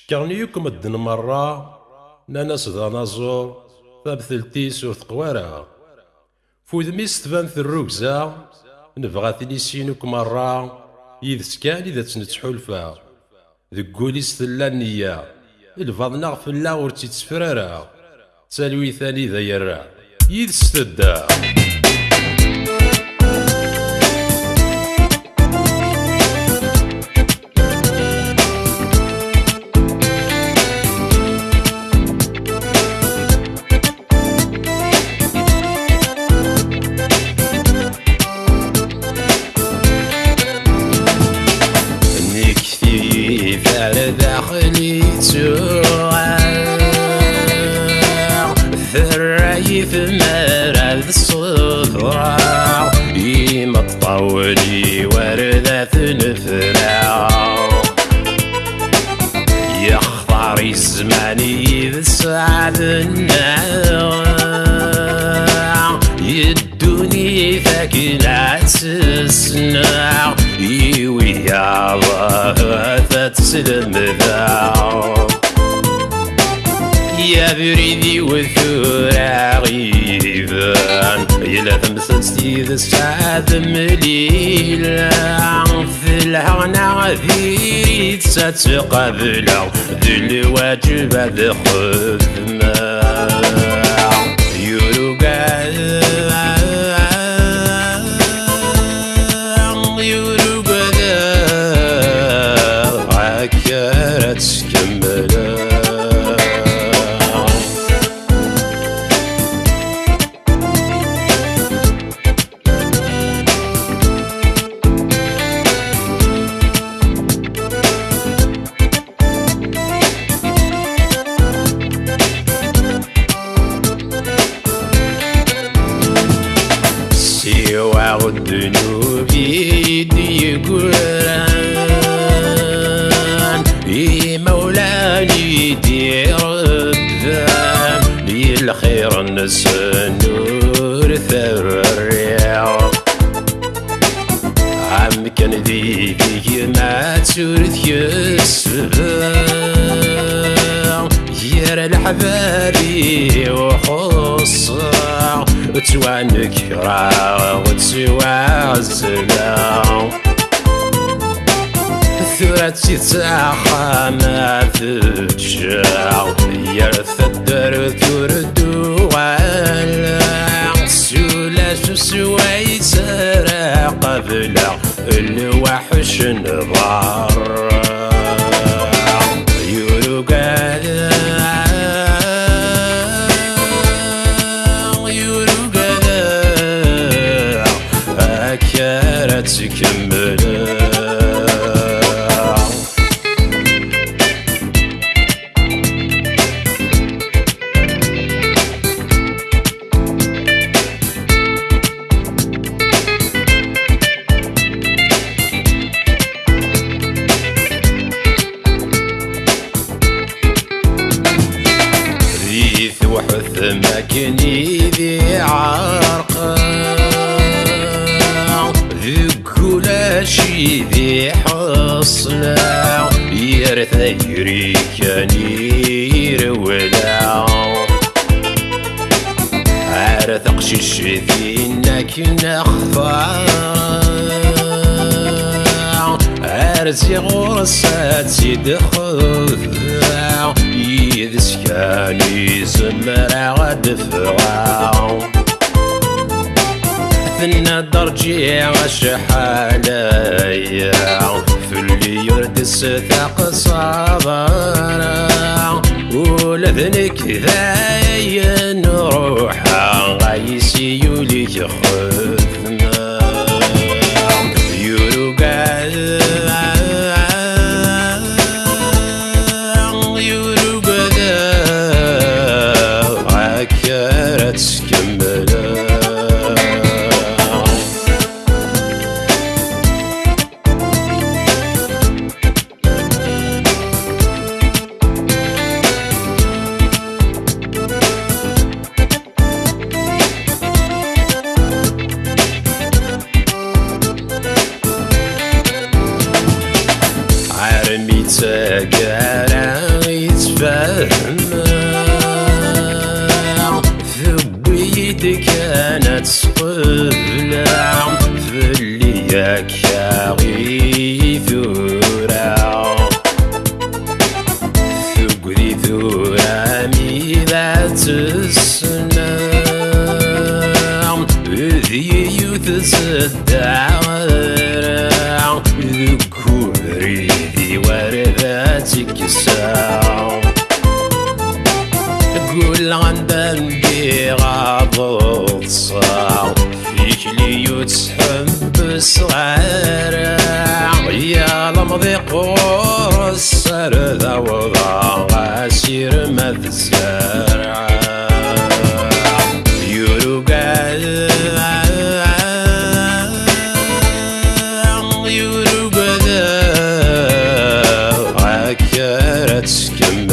كارنيوكم الدن مرة ناناس ذا نازور ثابثلتيس ور تقوارا فودميس تبان الركزة نبغى تنيسينوك مرة يذس كان إذا تنتحولفا ذك قوليس تلا النية الفاضنا غفلا ور تيتسفرارا تسالوي ثاني ذا يرا يذس تدا داخلي تسوع ثراي ثمرة الصفرة يما تطولي وردة نثرة يختار الزمان يسعد النار يدوني ثاكلة تسنع يوي يا الله تسلم ذا يا بريدي وثورا غيبان يلا تمسستي ذا السعد مليلا في الهنا ذي تتقابلا ذي الواجب ذي خدمة والذنوب يدي قران مولاني يدي ربان للخير الناس النور ثر الرياض عم كان ذيك ما تورث يسفان يرى الحبابي وخصا وتوانك راه وتسوى السلام ثورتي تاخا ما تتشاع يرث الدر تردو على سولا شو سوي سرى قبله الوحش نظر تكمل ريث وحث مكني ذي عرقا شي ذي حصلا يرث يري كان يرولا عرث قشيش ذينك نخفى عرزي غرسات يدخل يذس كان يزمر غدفغا النظر جيع شحاليا في اللي يردس ثاق صبرا ولذنك ذاي نروحا غايسي يوليك خذنا يروقا يروقا عكرت تكمل عرمي تقارا قبلة فاللي يكاغي ثورة ثقذي ثورة ميلات السنة ذي يتسدع ذكوري ذي ورداتك ساو قول غندن بغض صاو فيك لي يتحب صغير يا لمضي قور السرد وضع غاسير مذزرع يورو قذا عكرت كم